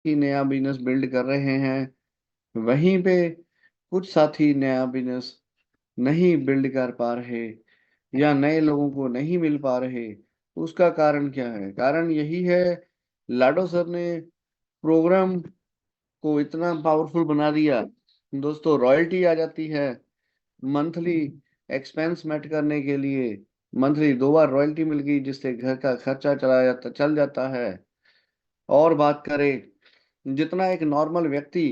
ही नया business build कर रहे हैं, वहीं पे कुछ साथी नया बिजनेस नहीं बिल्ड कर पा रहे या नए लोगों को नहीं मिल पा रहे। उसका कारण क्या है? कारण यही है, लाडो सर ने प्रोग्राम को इतना पावरफुल बना दिया। दोस्तों, रॉयल्टी आ जाती है मंथली, एक्सपेंस मेट करने के लिए। मंथली 2 बार रॉयल्टी मिल गई, जिससे घर का खर्चा चल जाता है। और बात करें, जितना एक नॉर्मल व्यक्ति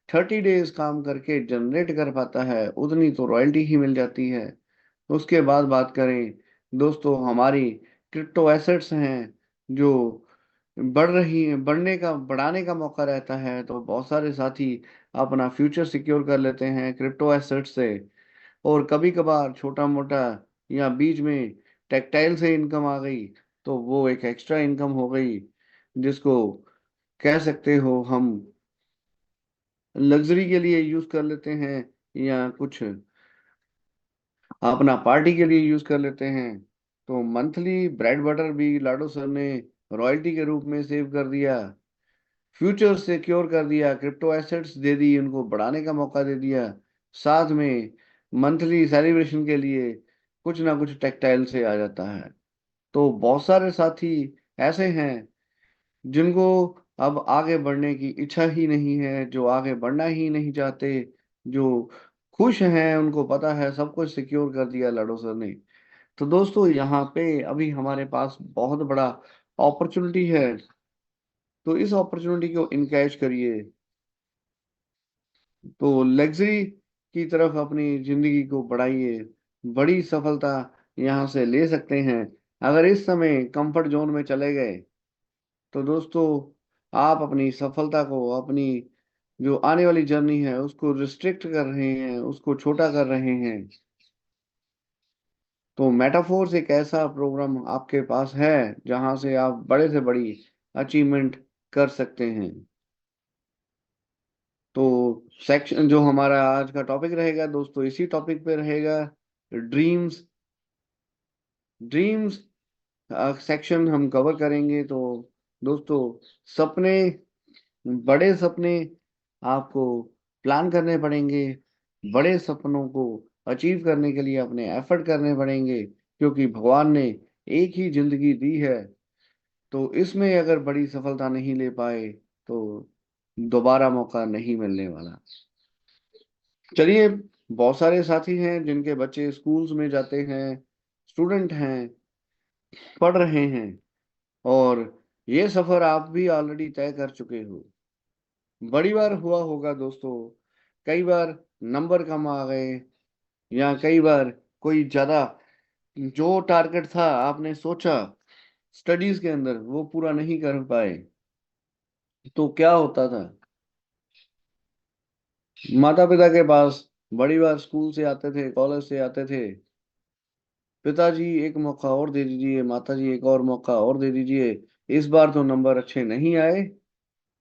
30 डेज काम करके जनरेट कर पाता है, उतनी तो रॉयल्टी ही मिल जाती है। उसके बाद बात करें दोस्तों, हमारी क्रिप्टो एसेट्स हैं जो बढ़ाने का मौका रहता है, तो बहुत सारे साथी अपना फ्यूचर सिक्योर कर लेते हैं क्रिप्टो एसेट्स से। और कभी कभार छोटा मोटा या बीच में टेक्टाइल से इनकम आ गई, तो वो एक एक्स्ट्रा इनकम हो गई, जिसको कह सकते हो हम लग्जरी के लिए यूज कर लेते हैं, या कुछ अपना पार्टी के लिए यूज कर लेते हैं। तो मंथली ब्रेड बटर भी लाडो सर ने रॉयल्टी के रूप में सेव कर दिया, फ्यूचर सिक्योर कर दिया, क्रिप्टो एसेट्स दे दी, उनको बढ़ाने का मौका दे दिया। साथ में मंथली सेलिब्रेशन के लिए कुछ ना कुछ टेक्सटाइल से आ जाता है। तो बहुत सारे साथी ऐसे हैं जिनको अब आगे बढ़ने की इच्छा ही नहीं है, जो आगे बढ़ना ही नहीं चाहते, जो खुश हैं, उनको पता है सब कुछ सिक्योर कर दिया लाडो सर ने। तो दोस्तों, यहाँ पे अभी हमारे पास बहुत बड़ा अपॉर्चुनिटी है, तो इस अपॉर्चुनिटी को इनकैच करिए। तो लग्जरी की तरफ अपनी जिंदगी को बढ़ाइए, बड़ी सफलता यहाँ से ले सकते हैं। अगर इस समय कंफर्ट जोन में चले गए, तो दोस्तों आप अपनी सफलता को, अपनी जो आने वाली जर्नी है उसको रिस्ट्रिक्ट कर रहे हैं, उसको छोटा कर रहे हैं। तो मेटाफोर्स एक ऐसा प्रोग्राम आपके पास है जहां से आप बड़े से बड़ी अचीवमेंट कर सकते हैं। तो सेक्शन जो हमारा आज का टॉपिक रहेगा दोस्तों, इसी टॉपिक पे रहेगा, ड्रीम्स। ड्रीम्स सेक्शन हम कवर करेंगे। तो दोस्तों, सपने, बड़े सपने आपको प्लान करने पड़ेंगे। बड़े सपनों को अचीव करने के लिए अपने एफर्ट करने पड़ेंगे, क्योंकि भगवान ने एक ही जिंदगी दी है। तो इसमें अगर बड़ी सफलता नहीं ले पाए, तो दोबारा मौका नहीं मिलने वाला। चलिए, बहुत सारे साथी हैं जिनके बच्चे स्कूल्स में जाते हैं, स्टूडेंट हैं, पढ़ रहे हैं, और ये सफर आप भी ऑलरेडी तय कर चुके हो। बड़ी बार हुआ होगा दोस्तों, कई बार नंबर कम आ गए, या कई बार कोई ज्यादा जो टारगेट था आपने सोचा स्टडीज के अंदर, वो पूरा नहीं कर पाए। तो क्या होता था, माता पिता के पास बड़ी बार स्कूल से आते थे, कॉलेज से आते थे, पिताजी एक मौका और दे दीजिए, माताजी एक और मौका और दे दीजिए। इस बार तो नंबर अच्छे नहीं आए,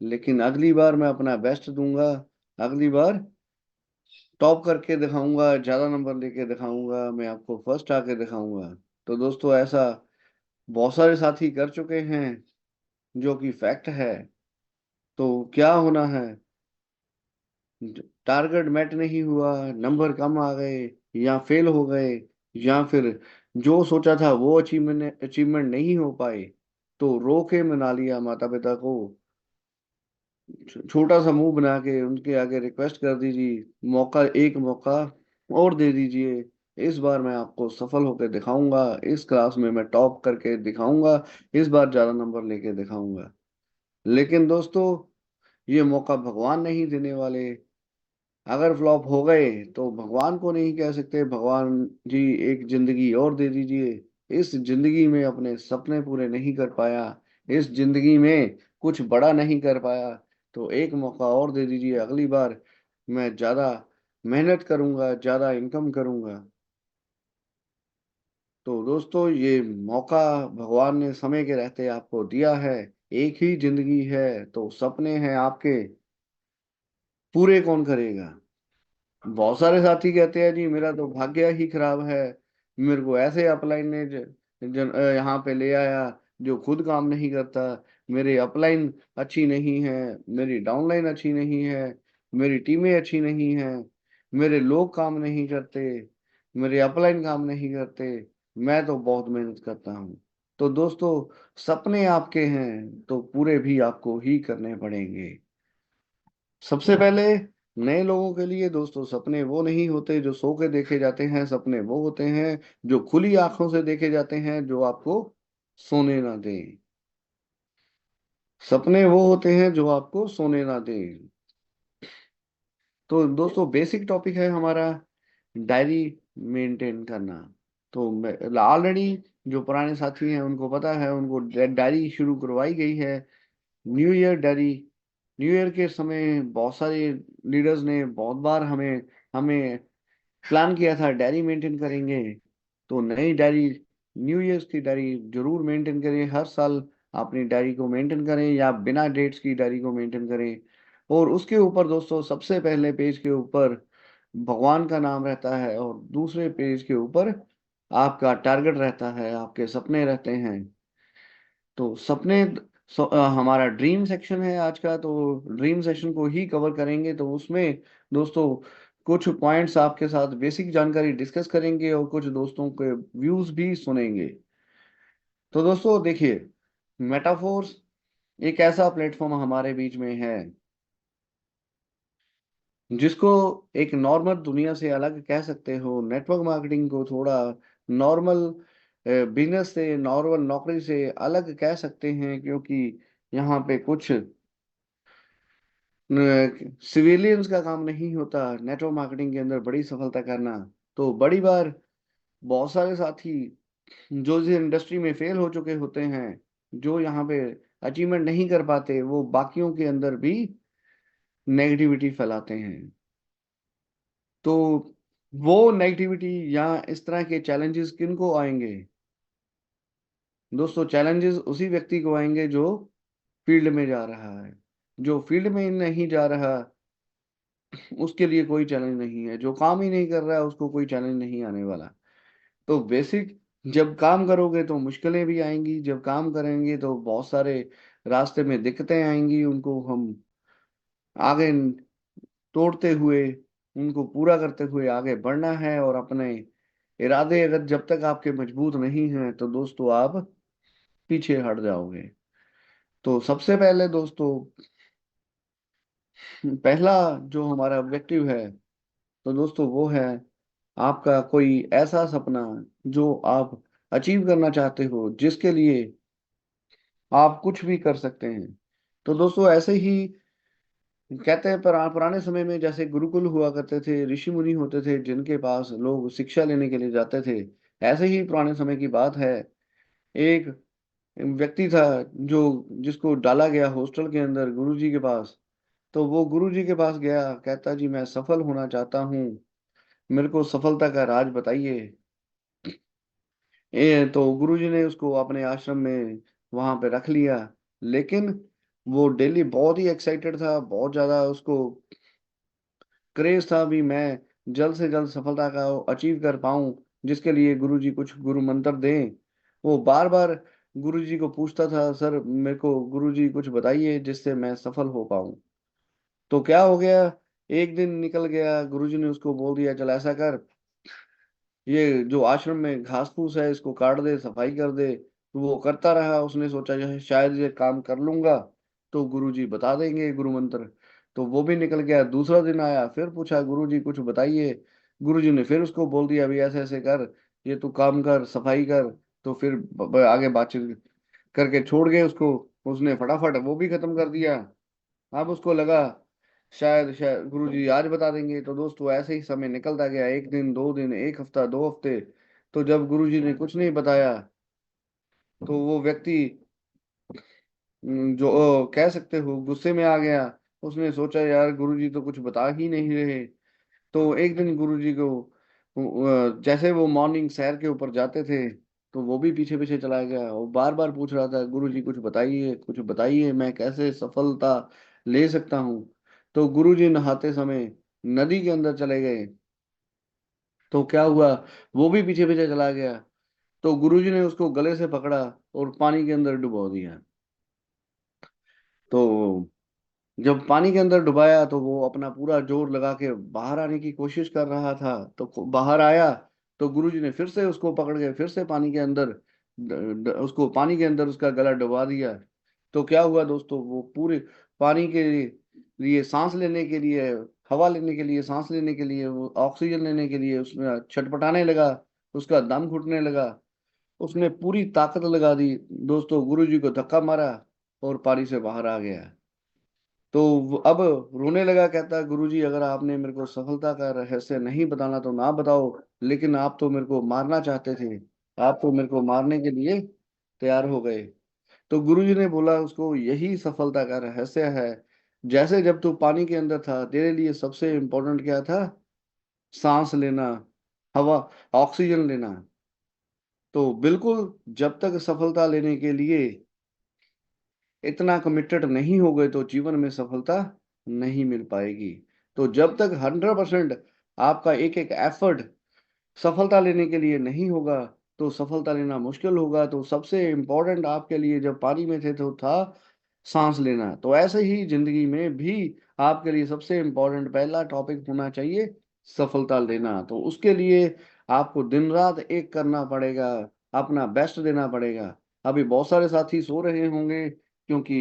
लेकिन अगली बार मैं अपना बेस्ट दूंगा, अगली बार टॉप करके दिखाऊंगा, ज्यादा नंबर लेके दिखाऊंगा, मैं आपको फर्स्ट आके दिखाऊंगा। तो दोस्तों, ऐसा बहुत सारे साथी कर चुके हैं, जो कि फैक्ट है। तो क्या होना है, टारगेट मैट नहीं हुआ, नंबर कम आ गए, या फेल हो गए, या फिर जो सोचा था वो अचीवमेंट अचीवमेंट नहीं हो पाए, तो रो के मना लिया माता पिता को, छोटा सा मुंह बना के उनके आगे रिक्वेस्ट कर दीजिए, मौका, एक मौका और दे दीजिए। इस बार मैं आपको सफल होकर दिखाऊंगा, इस क्लास में मैं टॉप करके दिखाऊंगा, इस बार ज्यादा नंबर लेके दिखाऊंगा। लेकिन दोस्तों, ये मौका भगवान नहीं देने वाले। अगर फ्लॉप हो गए तो भगवान को नहीं कह सकते, भगवान जी एक जिंदगी और दे दीजिए, इस जिंदगी में अपने सपने पूरे नहीं कर पाया, इस जिंदगी में कुछ बड़ा नहीं कर पाया, तो एक मौका और दे दीजिए, अगली बार मैं ज्यादा मेहनत करूंगा, ज्यादा इनकम करूंगा। तो दोस्तों, ये मौका भगवान ने समय के रहते आपको दिया है। एक ही जिंदगी है, तो सपने हैं आपके, पूरे कौन करेगा? बहुत सारे साथी कहते हैं जी मेरा तो भाग्य ही खराब है, मेरे को ऐसे अपलाइन ने यहाँ पे ले आया जो खुद काम नहीं करता, मेरी अपलाइन अच्छी नहीं है, मेरी डाउनलाइन अच्छी नहीं है, मेरी टीमें अच्छी नहीं हैं, मेरे लोग काम नहीं करते, मेरे अपलाइन काम नहीं करते, मैं तो बहुत मेहनत करता हूँ। तो दोस्तों, सपने आपके हैं तो पूरे भी आपको ही करने पड़ेंगे। सबसे पहले, नए लोगों के लिए दोस्तों, सपने वो नहीं होते जो सो के देखे जाते हैं, सपने वो होते हैं जो खुली आंखों से देखे जाते हैं, जो आपको सोने ना दें। सपने वो होते हैं जो आपको सोने ना दें। तो दोस्तों, बेसिक टॉपिक है हमारा डायरी मेंटेन करना। तो ऑलरेडी जो पुराने साथी हैं उनको पता है, उनको डायरी शुरू करवाई गई है। New year diary, new year के समय बहुत सारे लीडर्स ने बहुत बार हमें हमें प्लान किया था डायरी मेंटेन करेंगे। तो नई डायरी, न्यू ईयर्स की डायरी जरूर मेंटेन करें। हर साल अपनी डायरी को मेंटेन करें या बिना डेट्स की डायरी को मेंटेन करें। और उसके ऊपर दोस्तों, सबसे पहले पेज के ऊपर भगवान का नाम रहता है, और दूसरे पेज के ऊपर आपका टारगेट रहता है, आपके सपने रहते हैं। तो सपने, हमारा ड्रीम सेक्शन है आज का, तो ड्रीम सेक्शन को ही कवर करेंगे। तो उसमें दोस्तों कुछ पॉइंट्स आपके साथ बेसिक जानकारी डिस्कस करेंगे और कुछ दोस्तों के व्यूज भी सुनेंगे। तो दोस्तों देखिए, मेटाफोर्स एक ऐसा प्लेटफॉर्म हमारे बीच में है जिसको एक नॉर्मल दुनिया से अलग कह सकते हो। नेटवर्क मार्केटिंग को थोड़ा नॉर्मल बिजनेस से, नॉर्मल नौकरी से अलग कह सकते हैं, क्योंकि यहाँ पे कुछ सिविलियंस का काम नहीं होता नेटवर्क मार्केटिंग के अंदर बड़ी सफलता करना। तो बड़ी बार बहुत सारे साथी जो इस इंडस्ट्री में फेल हो चुके होते हैं, जो यहाँ पे अचीवमेंट नहीं कर पाते, वो बाकियों के अंदर भी नेगेटिविटी फैलाते हैं। तो वो नेगेटिविटी या इस तरह के चैलेंजेस किन को आएंगे दोस्तों? चैलेंजेस उसी व्यक्ति को आएंगे जो फील्ड में जा रहा है। जो फील्ड में नहीं जा रहा, उसके लिए कोई चैलेंज नहीं है। जो काम ही नहीं कर रहा है, उसको कोई चैलेंज नहीं आने वाला। तो बेसिक, जब काम करोगे तो मुश्किलें भी आएंगी, जब काम करेंगे तो बहुत सारे रास्ते में दिक्कतें आएंगी, उनको हम आगे तोड़ते हुए, उनको पूरा करते हुए आगे बढ़ना है। और अपने इरादे अगर जब तक आपके मजबूत नहीं हैं, तो दोस्तों आप पीछे हट जाओगे। तो सबसे पहले दोस्तों, पहला जो हमारा ऑब्जेक्टिव है, तो दोस्तों वो है आपका कोई ऐसा सपना जो आप अचीव करना चाहते हो, जिसके लिए आप कुछ भी कर सकते हैं। तो दोस्तों ऐसे ही कहते हैं, पुराने समय में जैसे गुरुकुल हुआ करते थे, ऋषि मुनि होते थे जिनके पास लोग शिक्षा लेने के लिए जाते थे, ऐसे ही पुराने समय की बात है। एक व्यक्ति था जो जिसको डाला गया हॉस्टल के अंदर गुरुजी के पास। तो वो गुरुजी के पास गया, कहता जी मैं सफल होना चाहता हूँ, मेरे को सफलता का राज बताइए। तो गुरुजी ने उसको अपने आश्रम में वहां पे रख लिया। लेकिन वो डेली बहुत ही एक्साइटेड था, बहुत ज्यादा उसको क्रेज था भी, मैं जल्द से जल्द सफलता का अचीव कर पाऊं, जिसके लिए गुरुजी कुछ गुरु मंत्र दें। वो बार बार गुरुजी को पूछता था, सर मेरे को गुरुजी कुछ बताइए जिससे मैं सफल हो पाऊं। तो क्या हो गया, एक दिन निकल गया, गुरुजी ने उसको बोल दिया चल ऐसा कर, ये जो आश्रम में घास फूस है इसको काट दे, सफाई कर दे। तो वो करता रहा, उसने सोचा शायद ये काम कर लूंगा तो गुरुजी बता देंगे गुरु मंत्र। तो वो भी निकल गया। दूसरा दिन आया, फिर पूछा गुरुजी कुछ बताइए। गुरुजी ने फिर उसको बोल दिया अभी ऐसे ऐसे कर, ये तू काम कर, सफाई कर। तो फिर आगे बातचीत करके छोड़ गए उसको। उसने फटाफट वो भी खत्म कर दिया। अब उसको लगा शायद शायद गुरुजी आज बता देंगे। तो दोस्तों ऐसे ही समय निकलता गया, एक दिन, दो दिन, एक हफ्ता, दो हफ्ते। तो जब गुरुजी ने कुछ नहीं बताया, तो वो व्यक्ति जो कह सकते हो गुस्से में आ गया। उसने सोचा यार गुरुजी तो कुछ बता ही नहीं रहे। तो एक दिन गुरुजी को जैसे वो मॉर्निंग सैर के ऊपर जाते थे, तो वो भी पीछे पीछे चला गया और बार बार पूछ रहा था गुरुजी कुछ बताइए, कुछ बताइए, मैं कैसे सफलता ले सकता हूँ। तो गुरुजी नहाते समय नदी के अंदर चले गए। तो क्या हुआ, वो भी पीछे पीछे चला गया। तो गुरुजी ने उसको गले से पकड़ा और पानी के अंदर डुबो दिया। तो जब पानी के अंदर डुबाया तो वो अपना पूरा जोर लगा के बाहर आने की कोशिश कर रहा था, तो बाहर आया तो गुरुजी ने फिर से उसको पकड़ के फिर से पानी के अंदर उसको पानी के अंदर उसका गला डुबा दिया। तो क्या हुआ दोस्तों, वो पूरे पानी के लिए सांस लेने के लिए, हवा लेने के लिए, सांस लेने के लिए, वो ऑक्सीजन लेने के लिए उसमें छटपटाने लगा, उसका दम घुटने लगा। उसने पूरी ताकत लगा दी दोस्तों, गुरुजी को धक्का मारा और पानी से बाहर आ गया। तो अब रोने लगा, कहता गुरुजी अगर आपने मेरे को सफलता का रहस्य नहीं बताना तो ना बताओ, लेकिन आप तो मेरे को मारना चाहते थे, आप तो मेरे को मारने के लिए तैयार हो गए। तो गुरुजी ने बोला उसको, यही सफलता का रहस्य है। जैसे जब तू पानी के अंदर था, तेरे लिए सबसे इम्पोर्टेंट क्या था? सांस लेना, हवा, ऑक्सीजन लेना। तो बिल्कुल, जब तक सफलता लेने के लिए इतना कमिटेड नहीं हो गए तो जीवन में सफलता नहीं मिल पाएगी। तो जब तक 100% आपका एक एक एफर्ट सफलता लेने के लिए नहीं होगा तो सफलता लेना मुश्किल होगा। तो सबसे इम्पोर्टेंट आपके लिए जब पानी में थे तो था सांस लेना। तो ऐसे ही जिंदगी में भी आपके लिए सबसे इम्पोर्टेंट पहला टॉपिक होना चाहिए सफलता लेना। तो उसके लिए आपको दिन रात एक करना पड़ेगा, अपना बेस्ट देना पड़ेगा। अभी बहुत सारे साथी सो रहे होंगे क्योंकि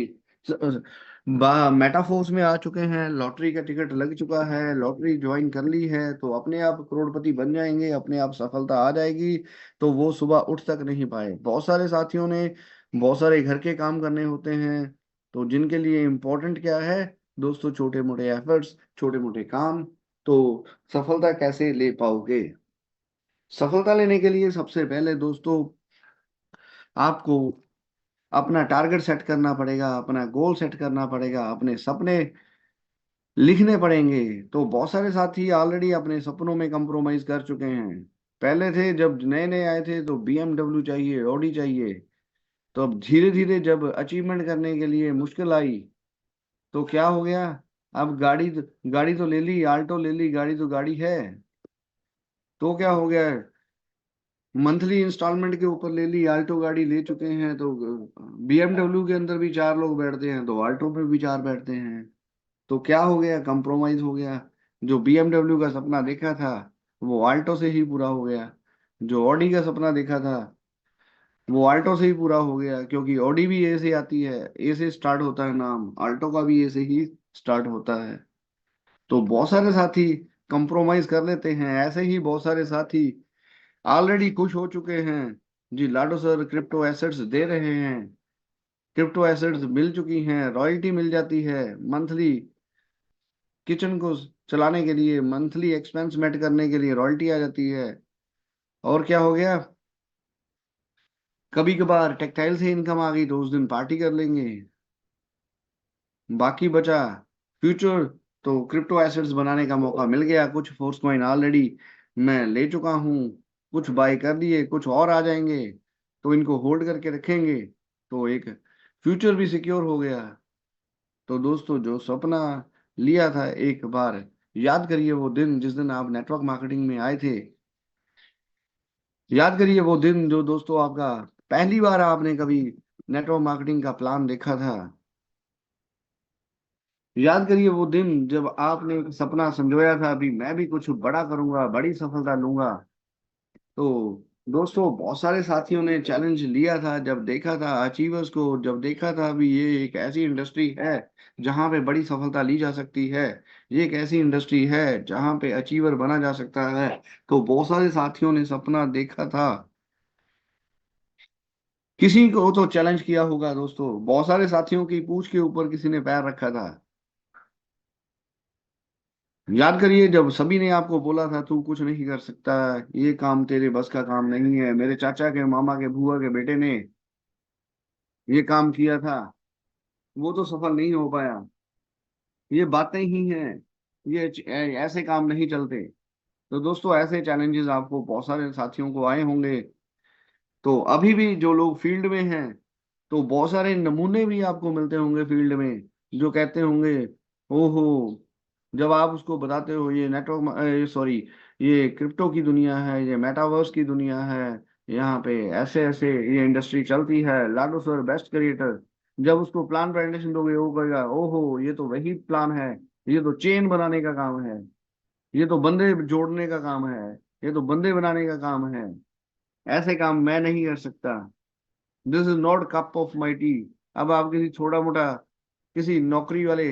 मेटाफोर्स में आ चुके हैं, लॉटरी का टिकट लग चुका है, लॉटरी ज्वाइन कर ली है तो अपने आप करोड़पति बन जाएंगे, अपने आप सफलता आ जाएगी। तो वो सुबह उठ तक नहीं पाए। बहुत सारे साथियों ने बहुत सारे घर के काम करने होते हैं, तो जिनके लिए इम्पोर्टेंट क्या है दोस्तों? छोटे मोटे एफर्ट्स, छोटे मोटे काम। तो सफलता कैसे ले पाओगे? सफलता लेने के लिए सबसे पहले दोस्तों आपको अपना टारगेट सेट करना पड़ेगा, अपना गोल सेट करना पड़ेगा, अपने सपने लिखने पड़ेंगे। तो बहुत सारे साथी ऑलरेडी अपने सपनों में कंप्रोमाइज कर चुके हैं। पहले थे जब नए नए आए थे तो BMW चाहिए, ऑडी चाहिए। तो अब धीरे धीरे जब अचीवमेंट करने के लिए मुश्किल आई तो क्या हो गया? अब गाड़ी तो ले ली, आल्टो ले ली, गाड़ी तो गाड़ी है। तो क्या हो गया? मंथली इंस्टॉलमेंट के ऊपर ले ली, आल्टो गाड़ी ले चुके हैं। तो BMW के अंदर भी चार लोग बैठते हैं तो आल्टो में भी चार बैठते हैं। तो क्या हो गया? कंप्रोमाइज हो गया। जो BMW का सपना देखा था वो आल्टो से ही पूरा हो गया, जो ऑडी का सपना देखा था वो आल्टो से ही पूरा हो गया, क्योंकि ऑडी भी ए से आती है, ए से स्टार्ट होता है नाम, आल्टो का भी ए से ही स्टार्ट होता है। तो बहुत सारे साथी कंप्रोमाइज कर लेते हैं। ऐसे ही बहुत सारे साथी ऑलरेडी खुश हो चुके हैं। जी लाडो सर क्रिप्टो एसेट्स दे रहे हैं, क्रिप्टो एसेट्स मिल चुकी हैं, रॉयल्टी मिल जाती है मंथली, किचन को चलाने के लिए, मंथली एक्सपेंस मेट करने के लिए रॉयल्टी आ जाती है। और क्या हो गया? कभी कभार टेक्सटाइल से इनकम आ गई तो उस दिन पार्टी कर लेंगे। बाकी बचा फ्यूचर, तो क्रिप्टो एसेट्स बनाने का मौका मिल गया। कुछ फोर्स कॉइन ऑलरेडी मैं ले चुका हूँ, कुछ बाय कर लिए, कुछ और आ जाएंगे तो इनको होल्ड करके रखेंगे। तो एक फ्यूचर भी सिक्योर हो गया। तो दोस्तों जो सपना लिया था एक बार याद करिए वो दिन जिस दिन आप नेटवर्क मार्केटिंग में आए थे। याद करिए वो दिन जो दोस्तों आपका पहली बार आपने कभी नेटवर्क मार्केटिंग का प्लान देखा था। याद करिए वो दिन जब आपने एक सपना संजोया था, अभी मैं भी कुछ बड़ा करूंगा, बड़ी सफलता लूंगा। तो दोस्तों बहुत सारे साथियों ने चैलेंज लिया था, जब देखा था अचीवर्स को, जब देखा था अभी ये एक ऐसी इंडस्ट्री है जहां पे बड़ी सफलता ली जा सकती है, ये एक ऐसी इंडस्ट्री है जहां पे अचीवर बना जा सकता है। तो बहुत सारे साथियों ने सपना देखा था। किसी को तो चैलेंज किया होगा दोस्तों, बहुत सारे साथियों की पूंछ के ऊपर किसी ने पैर रखा था। याद करिए जब सभी ने आपको बोला था तू कुछ नहीं कर सकता, ये काम तेरे बस का काम नहीं है। मेरे चाचा के, मामा के, बुआ के बेटे ने ये काम किया था, वो तो सफल नहीं हो पाया। ये बातें ही हैं, ये ऐसे काम नहीं चलते। तो दोस्तों ऐसे चैलेंजेस आपको बहुत सारे साथियों को आए होंगे। तो अभी भी जो लोग फील्ड में हैं, तो बहुत सारे नमूने भी आपको मिलते होंगे फील्ड में, जो कहते होंगे ओहो, जब आप उसको बताते हो ये नेटवर्क, सॉरी, ये क्रिप्टो की दुनिया है, ये मेटावर्स की दुनिया है, यहाँ पे ऐसे ऐसे ये इंडस्ट्री चलती है, लाडो सर बेस्ट क्रिएटर। जब उसको प्लान प्रेजेंटेशन दोगे वो कहेगा ओहो ये तो वही प्लान है, ये तो चेन बनाने का काम है, ये तो बंदे जोड़ने का काम है, ये तो बंदे बनाने का काम है, ऐसे काम मैं नहीं कर सकता। This is not cup of my T. अब आप किसी छोटा मोटा किसी नौकरी वाले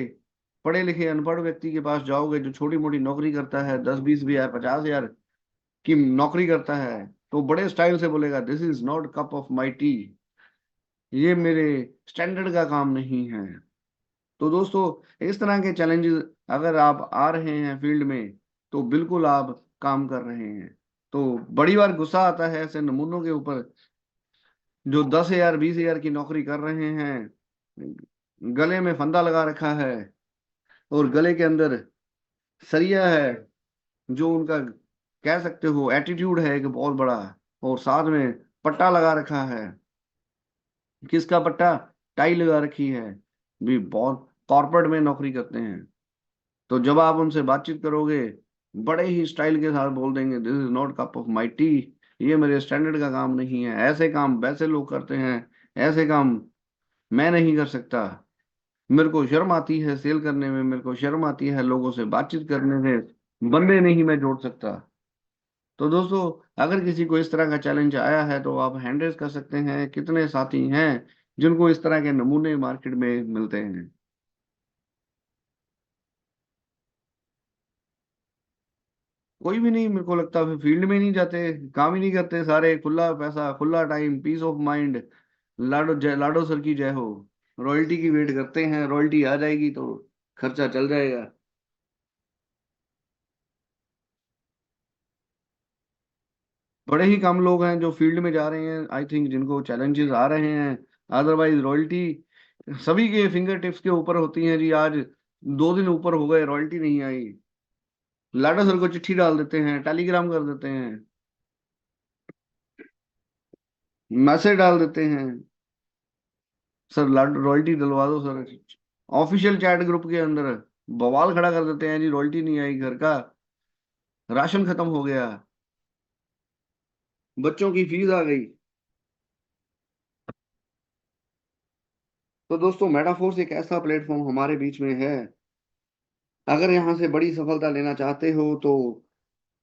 पढ़े लिखे अनपढ़ व्यक्ति के पास जाओगे जो छोटी मोटी नौकरी करता है, 10-20 हजार 50 हजार की नौकरी करता है, तो बड़े स्टाइल से बोलेगा this is not cup of my T, ये मेरे स्टैंडर्ड का काम नहीं है। तो दोस्तों इस तरह के चैलेंजेस अगर आप आ रहे हैं फील्ड में तो बिल्कुल आप काम कर रहे हैं। तो बड़ी बार गुस्सा आता है ऐसे नमूनों के ऊपर जो 10 हजार 20 हजार की नौकरी कर रहे हैं, गले में फंदा लगा रखा है और गले के अंदर सरिया है, जो उनका कह सकते हो एटीट्यूड है एक बहुत बड़ा, और साथ में पट्टा लगा रखा है। किसका पट्टा? टाई लगा रखी है, भी बहुत कॉर्पोरेट में नौकरी करते हैं। तो जब आप उनसे बातचीत करोगे बड़े ही स्टाइल के साथ बोल देंगे this is not cup of my T, ये मेरे स्टैंडर्ड का काम नहीं है, ऐसे काम वैसे लोग करते हैं, ऐसे काम मैं नहीं कर सकता, मेरे को शर्म आती है सेल करने में, मेरे को शर्म आती है लोगों से बातचीत करने में, बंदे नहीं मैं जोड़ सकता। तो दोस्तों अगर किसी को इस तरह का चैलेंज आया है तो आप हैंड रेज कर सकते हैं, कितने साथी हैं जिनको इस तरह के नमूने मार्केट में मिलते हैं? कोई भी नहीं, मेरे को लगता है फील्ड में नहीं जाते, काम ही नहीं करते सारे, खुला पैसा खुला टाइम पीस ऑफ माइंड, लाडो जय लाडो सर की जय हो, रॉयल्टी की वेट करते हैं, रॉयल्टी आ जाएगी तो खर्चा चल जाएगा। बड़े ही कम लोग हैं जो फील्ड में जा रहे हैं आई थिंक जिनको चैलेंजेस आ रहे हैं, अदरवाइज रॉयल्टी सभी के फिंगर टिप्स के ऊपर होती है जी। आज 2 दिन ऊपर हो गए रॉयल्टी नहीं आई, लाडो सर को चिट्ठी डाल देते हैं, टेलीग्राम कर देते हैं, मैसेज डाल देते हैं, सर रॉयल्टी डलवा दो सर। ऑफिशियल चैट ग्रुप के अंदर बवाल खड़ा कर देते हैं जी, रॉयल्टी नहीं आई, घर का राशन खत्म हो गया, बच्चों की फीस आ गई। तो दोस्तों मेटाफोर्स एक ऐसा प्लेटफॉर्म हमारे बीच में है, अगर यहाँ से बड़ी सफलता लेना चाहते हो तो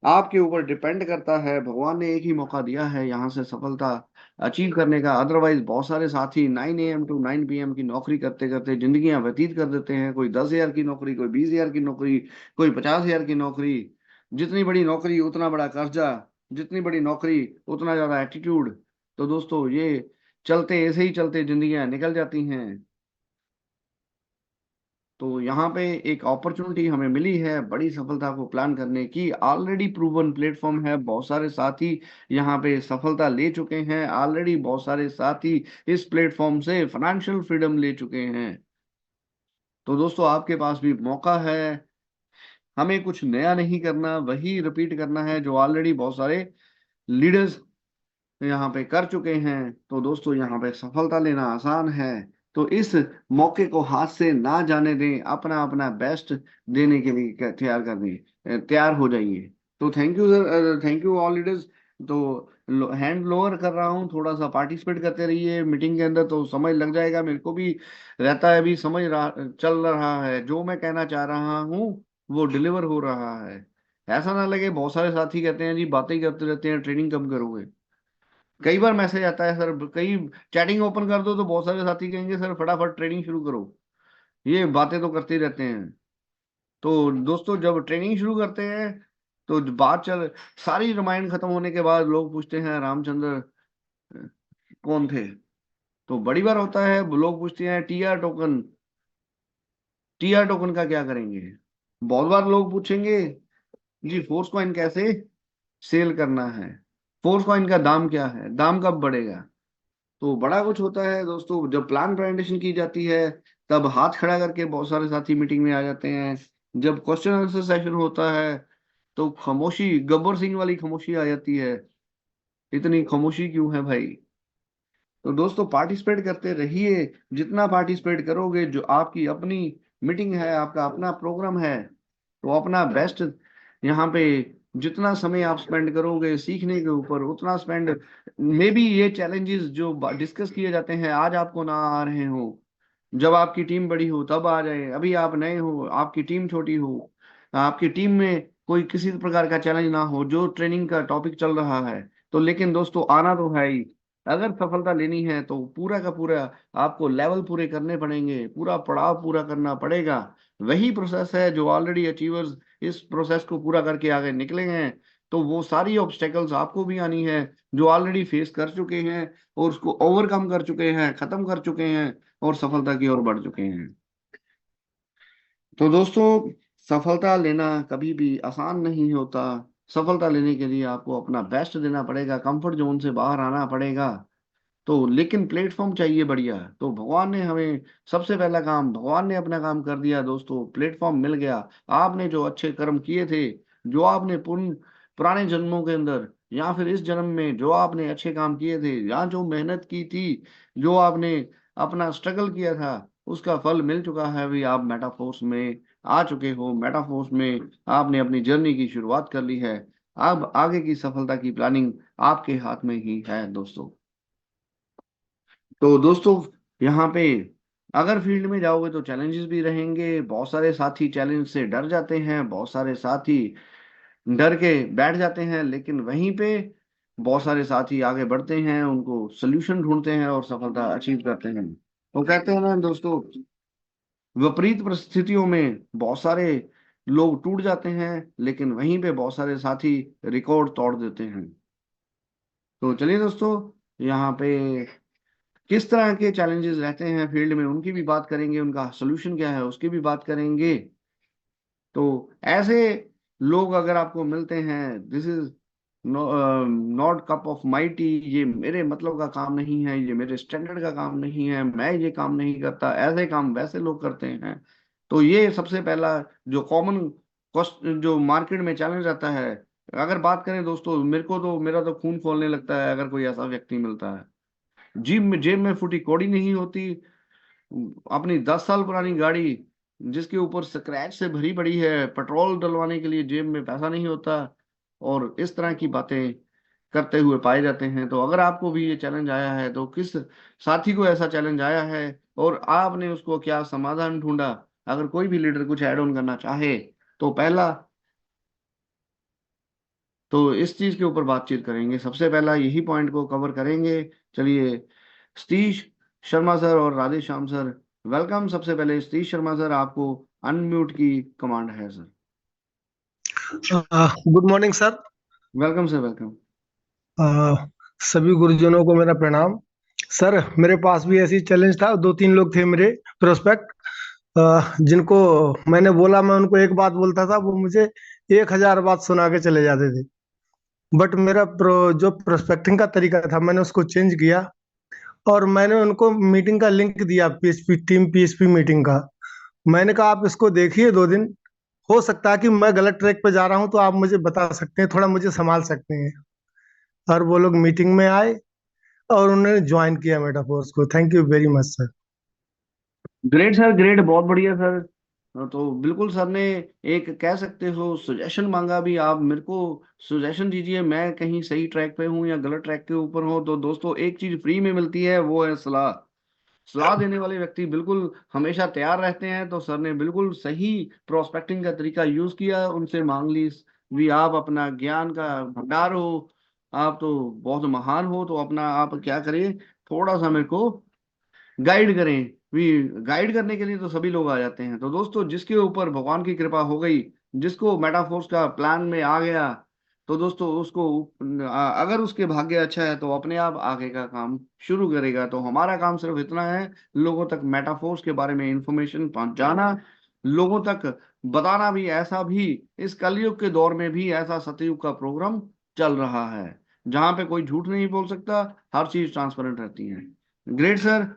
आपके ऊपर डिपेंड करता है, भगवान ने एक ही मौका दिया है यहाँ से सफलता अचीव करने का। अदरवाइज बहुत सारे साथी 9 AM टू 9 PM की नौकरी करते करते जिंदगियां व्यतीत कर देते हैं, कोई 10 हजार की नौकरी, कोई 20 हजार की नौकरी, कोई 50 हजार की नौकरी। जितनी बड़ी नौकरी उतना बड़ा कर्जा, जितनी बड़ी नौकरी उतना ज्यादा एटीट्यूड। तो दोस्तों ये चलते ऐसे ही चलते जिंदगियां निकल जाती हैं। तो यहाँ पे एक अपॉर्चुनिटी हमें मिली है बड़ी सफलता को प्लान करने की, ऑलरेडी प्रूवन प्लेटफॉर्म है, बहुत सारे साथी यहाँ पे सफलता ले चुके हैं, ऑलरेडी बहुत सारे साथी इस प्लेटफॉर्म से फाइनेंशियल फ्रीडम ले चुके हैं। तो दोस्तों आपके पास भी मौका है, हमें कुछ नया नहीं करना, वही रिपीट करना है जो ऑलरेडी बहुत सारे लीडर्स यहाँ पे कर चुके हैं। तो दोस्तों यहाँ पे सफलता लेना आसान है, तो इस मौके को हाथ से ना जाने दें, अपना अपना बेस्ट देने के लिए तैयार करने तैयार हो जाइए। तो thank you sir, thank you all leaders. तो हैंड लोअर कर रहा हूँ, थोड़ा सा पार्टिसिपेट करते रहिए मीटिंग के अंदर तो समझ लग जाएगा, मेरे को भी रहता है, अभी समझ रहा चल रहा है, जो मैं कहना चाह रहा हूँ वो डिलीवर हो रहा है। ऐसा ना लगे बहुत सारे साथी कहते हैं जी बातें ही करते रहते हैं, ट्रेनिंग कब करोगे। कई बार मैसेज आता है सर, कई चैटिंग ओपन कर दो तो बहुत सारे साथी कहेंगे सर फटाफट ट्रेनिंग शुरू करो, ये बातें तो करते ही रहते हैं। तो दोस्तों जब ट्रेनिंग शुरू करते हैं तो बात चल सारी रामायण खत्म होने के बाद लोग पूछते हैं रामचंद्र अ, कौन थे। तो बड़ी बार होता है लोग पूछते हैं टीआर टोकन, टीआर टोकन का क्या करेंगे। बहुत बार लोग पूछेंगे जी फोर्स कॉइन कैसे सेल करना है, फोर्स कॉइन का दाम क्या है, दाम कब बढ़ेगा। तो बड़ा कुछ होता है दोस्तों, जब प्लान प्रेजेंटेशन की जाती है तब हाथ खड़ा करके बहुत सारे साथी मीटिंग में आ जाते हैं, जब क्वेश्चन आंसर सेशन होता है तो खामोशी, गब्बर सिंह वाली खामोशी आ जाती है, इतनी खामोशी क्यों है भाई। तो दोस्तों पार्टिसिपेट करते रहिए, जितना पार्टिसिपेट करोगे, जो आपकी अपनी मीटिंग है, आपका अपना प्रोग्राम है, तो अपना बेस्ट यहाँ पे जितना समय आप स्पेंड करोगे सीखने के ऊपर उतना स्पेंड, मे बी ये चैलेंजेस जो डिस्कस किए जाते हैं आज आपको ना आ रहे हो, जब आपकी टीम बड़ी हो तब आ जाए, अभी आप नए हो, आपकी टीम छोटी हो, आपकी टीम में कोई किसी प्रकार का चैलेंज ना हो, जो ट्रेनिंग का टॉपिक चल रहा है, तो लेकिन दोस्तों आना तो है ही। अगर सफलता लेनी है तो पूरा का पूरा आपको लेवल पूरे करने पड़ेंगे, पूरा पड़ाव पूरा करना पड़ेगा। वही प्रोसेस है जो ऑलरेडी अचीवर्स इस प्रोसेस को पूरा करके आगे निकले हैं। तो वो सारी ऑब्स्टेकल्स आपको भी आनी है, जो ऑलरेडी फेस कर चुके हैं और उसको ओवरकम कर चुके हैं, खत्म कर चुके हैं और सफलता की ओर बढ़ चुके हैं। तो दोस्तों, सफलता लेना कभी भी आसान नहीं होता। सफलता लेने के लिए आपको अपना बेस्ट देना पड़ेगा, कंफर्ट जोन से बाहर आना पड़ेगा। तो लेकिन प्लेटफॉर्म चाहिए बढ़िया। तो भगवान ने हमें सबसे पहला काम, भगवान ने अपना काम कर दिया दोस्तों, प्लेटफॉर्म मिल गया। आपने जो अच्छे कर्म किए थे, जो आपने पुराने जन्मों के अंदर या फिर इस जन्म में जो आपने अच्छे काम किए थे, या जो मेहनत की थी, जो आपने अपना स्ट्रगल किया था, उसका फल मिल चुका है। अभी आप मेटाफोर्स में आ चुके हो, मेटाफोर्स में आपने अपनी जर्नी की शुरुआत कर ली है। अब आगे की सफलता की प्लानिंग आपके हाथ में ही है दोस्तों। तो दोस्तों, यहाँ पे अगर फील्ड में जाओगे तो चैलेंजेस भी रहेंगे। बहुत सारे साथी चैलेंज से डर जाते हैं, बहुत सारे साथी डर के बैठ जाते हैं, लेकिन वहीं पे बहुत सारे साथी आगे बढ़ते हैं, उनको सोल्यूशन ढूंढते हैं और सफलता अचीव करते हैं। वो कहते हैं ना दोस्तों, विपरीत परिस्थितियों में बहुत सारे लोग टूट जाते हैं, लेकिन वहीं पे बहुत सारे साथी रिकॉर्ड तोड़ देते हैं। तो चलिए दोस्तों, यहाँ पे किस तरह के चैलेंजेस रहते हैं फील्ड में उनकी भी बात करेंगे, उनका सोल्यूशन क्या है उसकी भी बात करेंगे। तो ऐसे लोग अगर आपको मिलते हैं, this is not cup of my T, ये मेरे मतलब का काम नहीं है, ये मेरे स्टैंडर्ड का काम नहीं है, मैं ये काम नहीं करता, ऐसे काम वैसे लोग करते हैं। तो ये सबसे पहला जो कॉमन जो मार्केट में चैलेंज रहता है। अगर बात करें दोस्तों, मेरे को तो मेरा तो खून खोलने लगता है अगर कोई ऐसा व्यक्ति मिलता है। जेब में फूटी कौड़ी नहीं होती। अपनी 10 साल पुरानी गाड़ी जिसके ऊपर स्क्रैच से भरी पड़ी है, पेट्रोल डलवाने के लिए जेब में पैसा नहीं होता, और इस तरह की बातें करते हुए पाए जाते हैं। तो अगर आपको भी ये चैलेंज आया है, तो किस साथी को ऐसा चैलेंज आया है और आपने उसको क्या समाधान ढूंढा? अगर कोई भी लीडर कुछ ऐड ऑन करना चाहे, तो पहला तो इस चीज के ऊपर बातचीत करेंगे, सबसे पहला यही पॉइंट को कवर करेंगे। चलिए, सतीश शर्मा सर और राधे श्याम सर, वेलकम। सबसे पहले सतीश शर्मा सर, आपको अनम्यूट की कमांड है sir. Good morning sir. Welcome sir, welcome. सभी गुरुजनों को मेरा प्रणाम। सर, मेरे पास भी ऐसी चैलेंज था, दो तीन लोग थे मेरे प्रोस्पेक्ट, जिनको मैंने बोला, मैं उनको एक बात बोलता था, वो मुझे 1,000 बात सुना के चले जाते थे। बट मेरा जो प्रोस्पेक्टिंग का तरीका था, मैंने उसको चेंज किया और मैंने उनको मीटिंग का लिंक दिया, पीएचपी टीम पीएचपी मीटिंग का। मैंने कहा आप इसको देखिए 2 दिन, हो सकता है कि मैं गलत ट्रैक पे जा रहा हूँ तो आप मुझे बता सकते हैं, थोड़ा मुझे संभाल सकते हैं। और वो लोग मीटिंग में आए और उन्होंने ज्वाइन किया मेटाफोर्स को। Thank you very much sir. Great sir, great, बहुत बढ़िया सर। तो बिल्कुल सर ने एक कह सकते हो सजेशन मांगा भी, आप मेरे को सजेशन दीजिए, मैं कहीं सही ट्रैक पे हूँ या गलत ट्रैक के ऊपर हूँ। तो दोस्तों, एक चीज फ्री में मिलती है, वो है सलाह। सलाह देने वाले व्यक्ति बिल्कुल हमेशा तैयार रहते हैं। तो सर ने बिल्कुल सही प्रोस्पेक्टिंग का तरीका यूज किया, उनसे मांग ली भी। आप अपना ज्ञान का भंडार हो, आप तो बहुत महान हो, तो अपना आप क्या करें, थोड़ा सा मेरे को गाइड करें भी। गाइड करने के लिए तो सभी लोग आ जाते हैं। तो दोस्तों, जिसके ऊपर भगवान की कृपा हो गई, जिसको मेटाफोर्स का प्लान में आ गया, तो दोस्तों उसको अगर उसके भाग्य अच्छा है तो अपने आप आगे का काम शुरू करेगा। तो हमारा काम सिर्फ इतना है, लोगों तक मेटाफोर्स के बारे में इंफॉर्मेशन पहुंचाना, लोगों तक बताना भी। ऐसा भी इस कलयुग के दौर में भी ऐसा सतयुग का प्रोग्राम चल रहा है, जहां पे कोई झूठ नहीं बोल सकता, हर चीज ट्रांसपेरेंट रहती है। ग्रेट सर,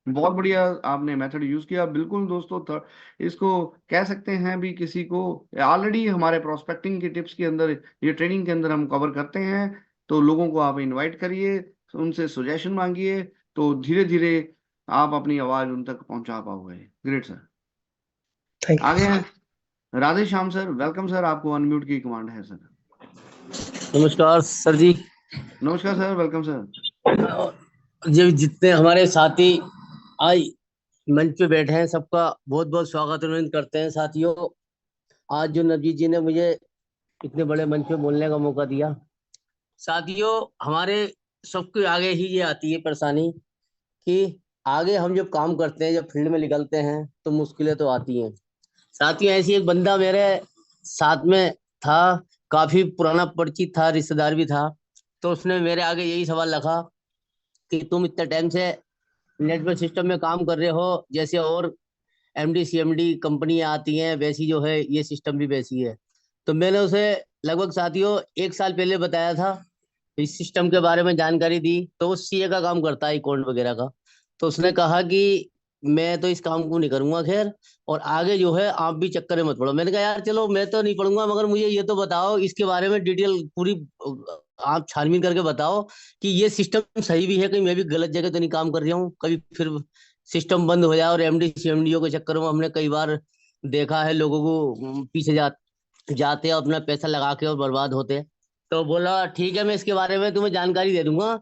बहुत बढ़िया आपने मेथड यूज किया। बिल्कुल दोस्तों, इसको कह सकते हैं भी, किसी को ऑलरेडी हमारे प्रोस्पेक्टिंग के टिप्स के अंदर, ये ट्रेनिंग के अंदर हम कवर करते हैं। तो लोगों को आप इनवाइट करिए, उनसे सुजेशन मांगिए, तो धीरे धीरे आप अपनी आवाज उन तक पहुंचा पाओगे। Great sir. थैंक आगे यू। हैं Radhe Shyam sir, welcome sir, आपको अनम्यूट की कमांड है सर। नमस्कार सर जी। नमस्कार सर, वेलकम सर। जो जितने हमारे साथी आई मंच पे बैठे हैं सबका बहुत बहुत स्वागत अभिनंदन करते हैं साथियों। आज जो नवजीत जी ने मुझे इतने बड़े मंच पे बोलने का मौका दिया। साथियों, हमारे सबके आगे ही ये आती है परेशानी कि आगे हम जब काम करते हैं, जब फील्ड में निकलते हैं तो मुश्किलें तो आती हैं। साथियों, ऐसी एक बंदा मेरे साथ में था, काफी पुराना परिचित था, रिश्तेदार भी था। तो उसने मेरे आगे यही सवाल रखा कि तुम इतने टाइम से नेटवर्क सिस्टम में काम कर रहे हो, जैसे और एमडी सीएमडी कंपनियां आती हैं वैसी जो है ये सिस्टम भी वैसी है। तो मैंने उसे लगभग साथियों 1 साल पहले बताया था, इस सिस्टम के बारे में जानकारी दी। तो वो सीए का काम करता है, अकाउंट वगैरह का। तो उसने कहा कि मैं तो इस काम को नहीं करूंगा खैर, और आगे जो है आप भी चक्कर में मत पड़ो। मैंने कहा यार चलो मैं तो नहीं पढ़ूंगा, मगर मुझे ये तो बताओ इसके बारे में डिटेल पूरी आप छानबीन करके बताओ कि ये सिस्टम सही भी है, कहीं मैं भी गलत जगह तो नहीं काम कर रहा हूँ, कभी फिर सिस्टम बंद हो जाए। और एमडी सीएमडीओ के चक्कर में हमने कई बार देखा है लोगों को पीछे जाते हैं, अपना पैसा लगा के और बर्बाद होते हैं। तो बोला ठीक है, मैं इसके बारे में तुम्हें जानकारी दे दूंगा।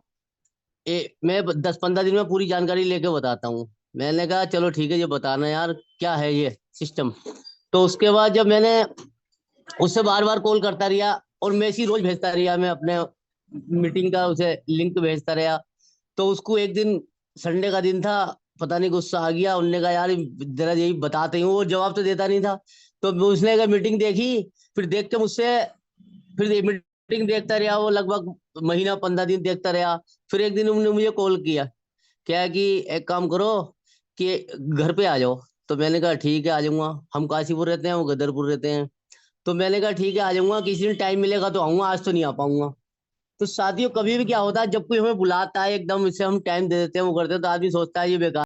मैं 10-15 दिन में पूरी जानकारी लेके बताता हूँ। मैंने कहा चलो ठीक है, ये बताना यार क्या है ये सिस्टम। तो उसके बाद जब मैंने उससे बार बार कॉल करता रहा और मैसेज रोज भेजता रहा, मैं अपने मीटिंग का उसे लिंक भेजता रहा। तो उसको एक दिन संडे का दिन था, पता नहीं गुस्सा आ गया। उनने कहा यार जरा यही बताते हूँ, वो जवाब तो देता नहीं था। तो उसने कहा मीटिंग देखी, फिर देख के मुझसे फिर मीटिंग देखता रहा वो, लगभग महीना 15 दिन देखता रहा। फिर एक दिन उन्होंने मुझे कॉल किया, क्या कि एक काम करो कि घर पे आ जाओ। तो मैंने कहा ठीक है आ जाऊंगा। हम काशीपुर रहते हैं, वो गदरपुर रहते हैं। तो मैंने कहा ठीक है आ जाऊंगा, किसी दिन टाइम मिलेगा तो आऊंगा, आज तो नहीं आ पाऊंगा। तो साथियों, कभी भी क्या होता है, जब कोई हमें बुलाता है एकदम इससे हम टाइम दे देते हैं, वो करते हैं, तो आदमी सोचता है ये बेकार